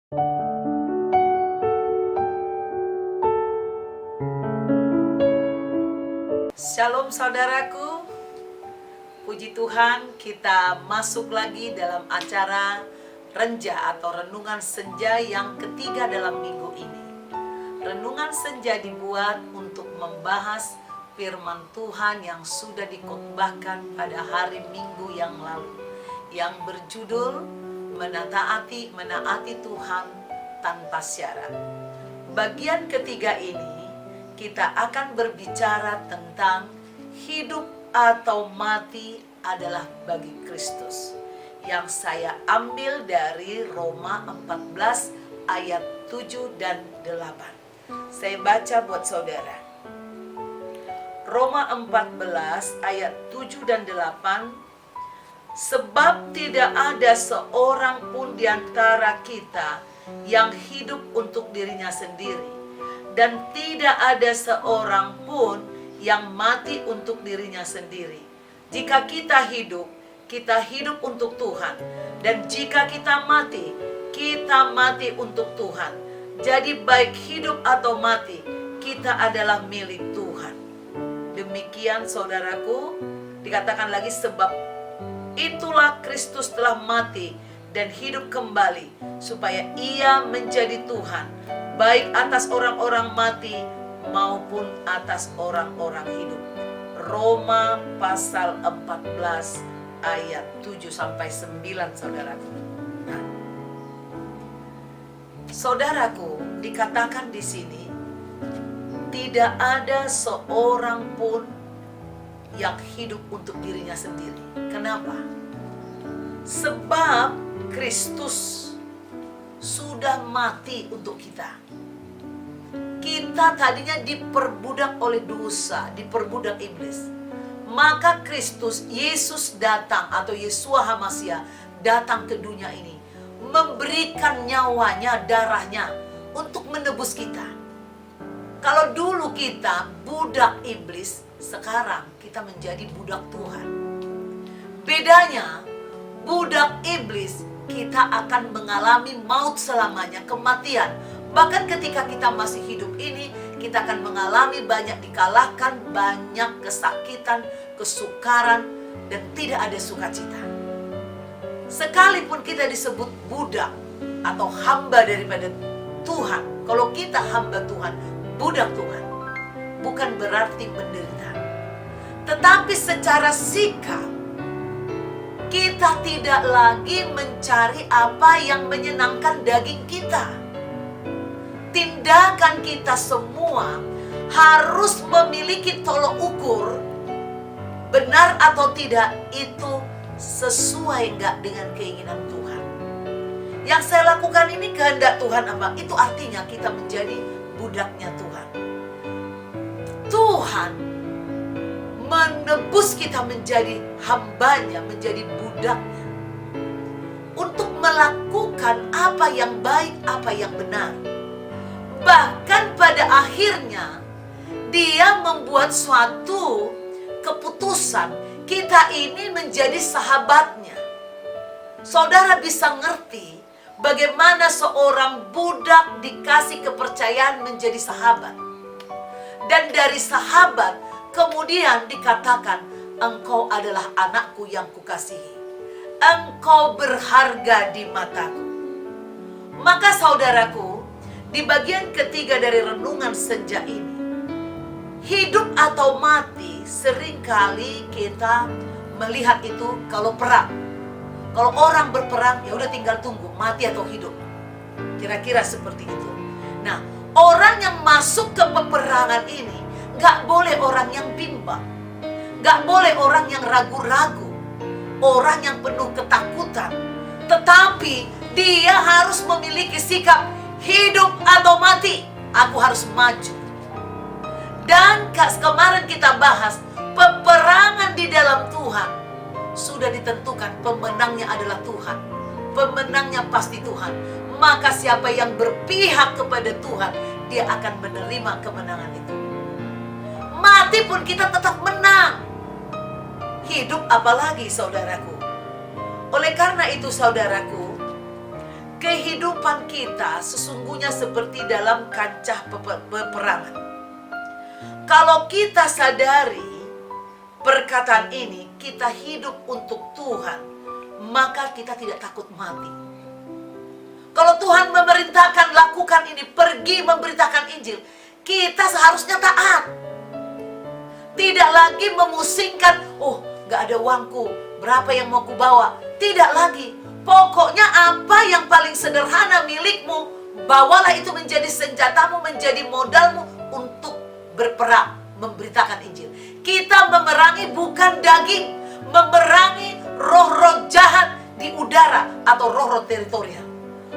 Shalom saudaraku, puji Tuhan kita masuk lagi dalam acara Renja atau Renungan Senja yang ketiga dalam minggu ini. Renungan Senja dibuat untuk membahas firman Tuhan yang sudah dikhotbahkan pada hari Minggu yang lalu, yang berjudul Menaati Tuhan tanpa syarat. Bagian ketiga ini kita akan berbicara tentang hidup atau mati adalah bagi Kristus, yang saya ambil dari Roma 14 ayat 7 dan 8. Saya baca buat saudara. Roma 14 ayat 7 dan 8. Sebab tidak ada seorang pun di antara kita yang hidup untuk dirinya sendiri, dan tidak ada seorang pun yang mati untuk dirinya sendiri. Jika kita hidup untuk Tuhan. Dan jika kita mati untuk Tuhan. Jadi baik hidup atau mati, kita adalah milik Tuhan. Demikian saudaraku, dikatakan lagi, sebab itulah Kristus telah mati dan hidup kembali, supaya ia menjadi Tuhan, baik atas orang-orang mati maupun atas orang-orang hidup. Roma pasal 14 ayat 7 sampai 9 saudaraku. Nah, saudaraku, dikatakan di sini tidak ada seorang pun yang hidup untuk dirinya sendiri. Kenapa? Sebab Kristus sudah mati untuk kita. Kita tadinya diperbudak oleh dosa, diperbudak iblis. Maka Kristus, Yesus datang, atau Yeshua HaMashiach datang ke dunia ini, memberikan nyawanya, darahnya untuk menebus kita. Kalau dulu kita budak iblis, sekarang kita menjadi budak Tuhan. Bedanya, budak iblis kita akan mengalami maut selamanya, kematian. Bahkan ketika kita masih hidup ini, kita akan mengalami banyak dikalahkan, banyak kesakitan, kesukaran, dan tidak ada sukacita. Sekalipun kita disebut budak atau hamba daripada Tuhan, kalau kita hamba Tuhan, budak Tuhan, bukan berarti menderita. Tetapi secara sikap, kita tidak lagi mencari apa yang menyenangkan daging kita. Tindakan kita semua harus memiliki tolok ukur, benar atau tidak itu sesuai enggak dengan keinginan Tuhan. Yang saya lakukan ini kehendak Tuhan apa? Itu artinya kita menjadi budaknya Tuhan. Tuhan menebus kita menjadi hambanya, menjadi budaknya, untuk melakukan apa yang baik, apa yang benar. Bahkan pada akhirnya dia membuat suatu keputusan, kita ini menjadi sahabatnya. Saudara bisa ngerti bagaimana seorang budak dikasih kepercayaan menjadi sahabat. Dan dari sahabat kemudian dikatakan, engkau adalah anakku yang kukasihi. Engkau berharga di mataku. Maka saudaraku, di bagian ketiga dari renungan senja ini, hidup atau mati, seringkali kita melihat itu kalau perang. Kalau orang berperang, ya udah tinggal tunggu mati atau hidup. Kira-kira seperti itu. Nah, orang yang masuk ke peperangan ini gak boleh orang yang bimbang, gak boleh orang yang ragu-ragu, orang yang penuh ketakutan. Tetapi dia harus memiliki sikap hidup atau mati. Aku harus maju. Dan kemarin kita bahas, peperangan di dalam Tuhan sudah ditentukan, pemenangnya adalah Tuhan. Pemenangnya pasti Tuhan. Maka siapa yang berpihak kepada Tuhan, dia akan menerima kemenangan itu. Mati pun kita tetap menang. Hidup apalagi saudaraku. Oleh karena itu saudaraku, kehidupan kita sesungguhnya seperti dalam kancah peperangan. Kalau kita sadari perkataan ini, kita hidup untuk Tuhan, maka kita tidak takut mati. Kalau Tuhan memerintahkan lakukan ini, pergi memberitakan Injil, kita seharusnya taat. Tidak lagi memusingkan, oh gak ada uangku, berapa yang mau kubawa. Tidak lagi. Pokoknya apa yang paling sederhana milikmu, bawalah itu menjadi senjatamu, menjadi modalmu untuk berperang, memberitakan Injil. Kita memerangi bukan daging, memerangi roh-roh jahat di udara atau roh-roh teritorial.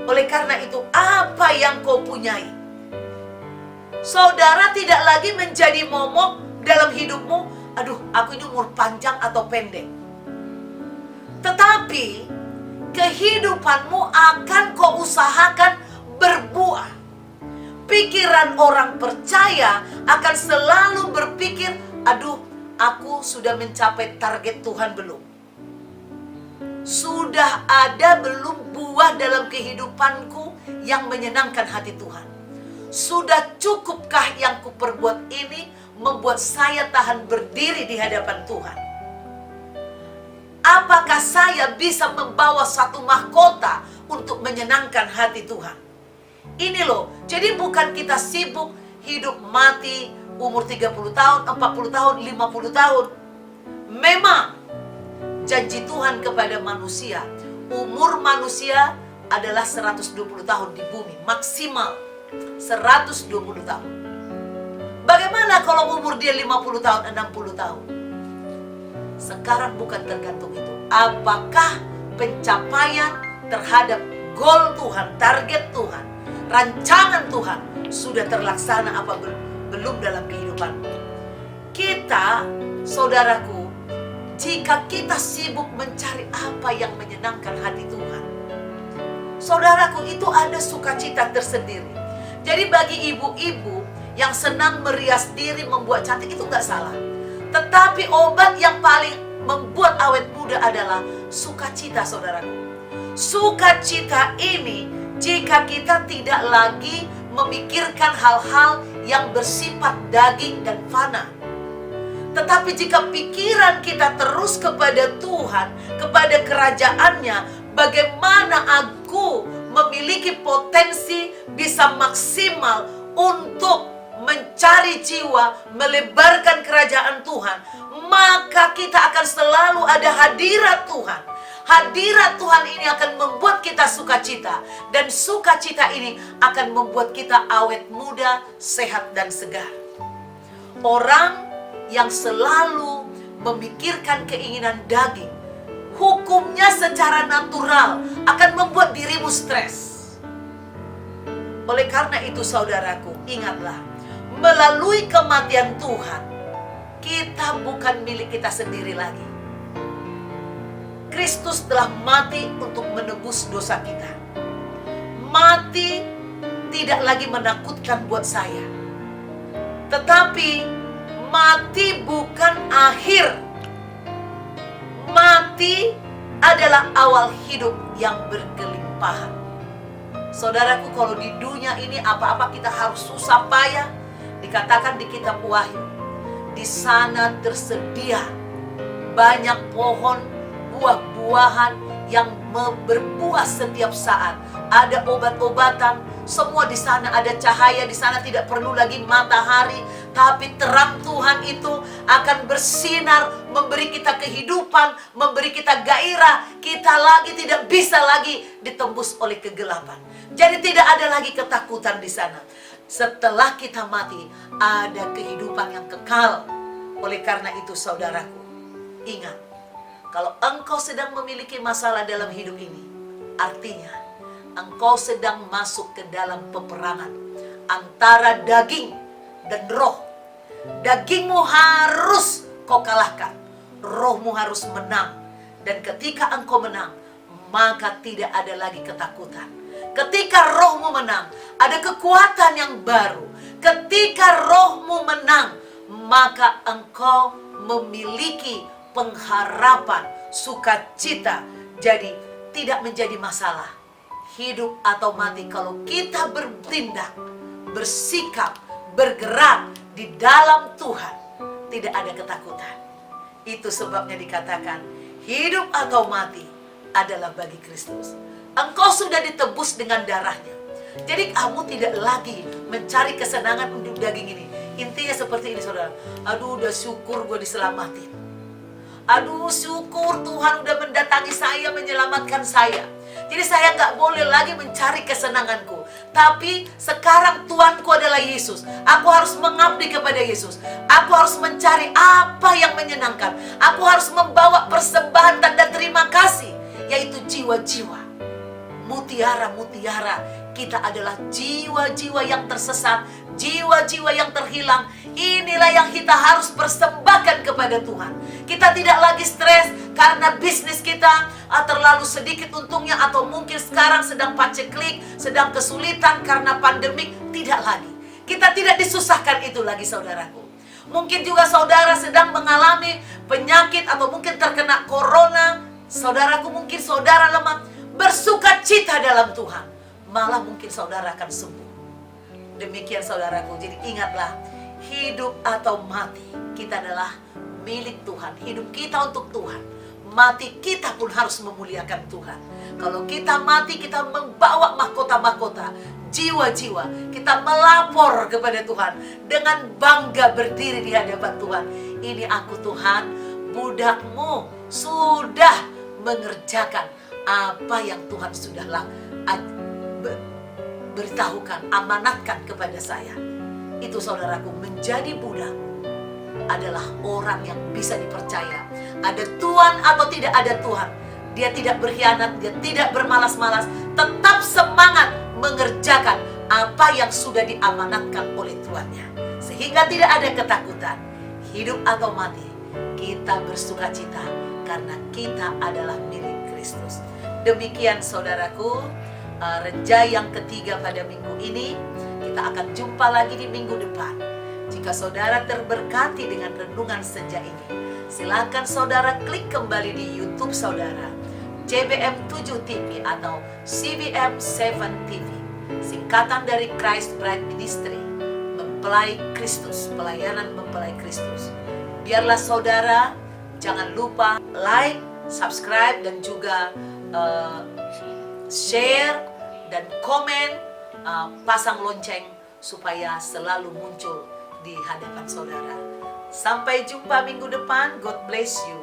Oleh karena itu, apa yang kau punyai, saudara, tidak lagi menjadi momok dalam hidupmu. Aduh, aku ini umur panjang atau pendek. Tetapi kehidupanmu akan kau usahakan berbuah. Pikiran orang percaya akan selalu berpikir, aduh, aku sudah mencapai target Tuhan belum? Sudah ada belum buah dalam kehidupanku yang menyenangkan hati Tuhan? Sudah cukupkah yang kuperbuat ini membuat saya tahan berdiri di hadapan Tuhan? Apakah saya bisa membawa satu mahkota untuk menyenangkan hati Tuhan? Ini loh, jadi bukan kita sibuk hidup mati umur 30 tahun, 40 tahun, 50 tahun. Memang janji Tuhan kepada manusia, umur manusia adalah 120 tahun di bumi, maksimal 120 tahun. Bagaimana kalau umur dia 50 tahun, 60 tahun? Sekarang bukan tergantung itu. Apakah pencapaian terhadap goal Tuhan, target Tuhan, rancangan Tuhan sudah terlaksana apa belum dalam kehidupan kita, saudaraku? Jika kita sibuk mencari apa yang menyenangkan hati Tuhan, saudaraku, itu ada sukacita tersendiri. Jadi bagi ibu-ibu yang senang merias diri, membuat cantik, itu nggak salah. Tetapi obat yang paling membuat awet muda adalah sukacita, saudaraku. Sukacita ini jika kita tidak lagi memikirkan hal-hal yang bersifat daging dan fana. Tetapi jika pikiran kita terus kepada Tuhan, kepada kerajaannya, bagaimana aku memiliki potensi bisa maksimal untuk mencari jiwa, melebarkan kerajaan Tuhan, maka kita akan selalu ada hadirat Tuhan. Hadirat Tuhan ini akan membuat kita sukacita, dan sukacita ini akan membuat kita awet muda, sehat dan segar. Orang yang selalu memikirkan keinginan daging, hukumnya secara natural akan membuat dirimu stres. Oleh karena itu, saudaraku, ingatlah, melalui kematian Tuhan, kita bukan milik kita sendiri lagi. Kristus telah mati untuk menebus dosa kita. Mati tidak lagi menakutkan buat saya. Tetapi mati bukan akhir. Mati adalah awal hidup yang berkelimpahan. Saudaraku, kalau di dunia ini apa-apa kita harus susah payah, dikatakan di kitab Wahyu, di sana tersedia banyak pohon, buah-buahan yang berbuah setiap saat. Ada obat-obatan, semua di sana ada cahaya, di sana tidak perlu lagi matahari, tapi terang Tuhan itu akan bersinar, memberi kita kehidupan, memberi kita gairah. Kita lagi tidak bisa lagi ditembus oleh kegelapan. Jadi tidak ada lagi ketakutan di sana. Setelah kita mati, ada kehidupan yang kekal. Oleh karena itu, saudaraku, ingat, kalau engkau sedang memiliki masalah dalam hidup ini, artinya engkau sedang masuk ke dalam peperangan antara daging dan roh. Dagingmu harus kau kalahkan, rohmu harus menang. Dan ketika engkau menang, maka tidak ada lagi ketakutan. Ketika rohmu menang, ada kekuatan yang baru. Ketika rohmu menang, maka engkau memiliki pengharapan, sukacita. Jadi tidak menjadi masalah. hidup atau mati. Kalau kita bertindak, bersikap, bergerak di dalam Tuhan, tidak ada ketakutan. Itu sebabnya dikatakan hidup atau mati adalah bagi Kristus. Engkau sudah ditebus dengan darahnya. Jadi kamu tidak lagi mencari kesenangan untuk daging ini. Intinya seperti ini, saudara. Aduh, udah syukur gue diselamatin. Aduh, syukur Tuhan udah mendatangi saya, menyelamatkan saya. Jadi saya nggak boleh lagi mencari kesenanganku. Tapi sekarang Tuhanku adalah Yesus. Aku harus mengabdi kepada Yesus. Aku harus mencari apa yang menyenangkan. Aku harus membawa persembahan tanda terima kasih, yaitu jiwa-jiwa. Mutiara-mutiara kita adalah jiwa-jiwa yang tersesat, jiwa-jiwa yang terhilang. Inilah yang kita harus persembahkan kepada Tuhan. Kita tidak lagi stres karena bisnis kita terlalu sedikit untungnya, atau mungkin sekarang sedang paceklik, sedang kesulitan karena pandemik. Tidak lagi. Kita tidak disusahkan itu lagi, saudaraku. Mungkin juga saudara sedang mengalami penyakit atau mungkin terkena corona. Saudaraku, mungkin saudara lemah. Bersukacita dalam Tuhan, malah mungkin saudara akan sembuh. Demikian saudaraku. Jadi ingatlah, hidup atau mati kita adalah milik Tuhan. Hidup kita untuk Tuhan, mati kita pun harus memuliakan Tuhan. Kalau kita mati, kita membawa mahkota-mahkota, jiwa-jiwa. Kita melapor kepada Tuhan dengan bangga berdiri di hadapan Tuhan. Ini aku Tuhan, budakmu, sudah mengerjakan apa yang Tuhan sudah beritahukan, amanatkan kepada saya. Itu saudaraku, menjadi budak adalah orang yang bisa dipercaya. Ada Tuhan atau tidak ada Tuhan, dia tidak berkhianat, dia tidak bermalas-malas, tetap semangat mengerjakan apa yang sudah diamanatkan oleh Tuhannya. Sehingga tidak ada ketakutan. Hidup atau mati, kita bersukacita karena kita adalah milik Kristus. Demikian saudaraku, Renja yang ketiga pada minggu ini. Kita akan jumpa lagi di minggu depan. Jika saudara terberkati dengan renungan senja ini, silakan saudara klik kembali di YouTube saudara, CBM 7 TV atau CBM 7 TV, singkatan dari Christ Bride Ministry, mempelai Kristus, pelayanan mempelai Kristus. Biarlah saudara jangan lupa like, subscribe, dan juga share dan komen, pasang lonceng supaya selalu muncul di hadapan saudara. Sampai jumpa minggu depan. God bless you.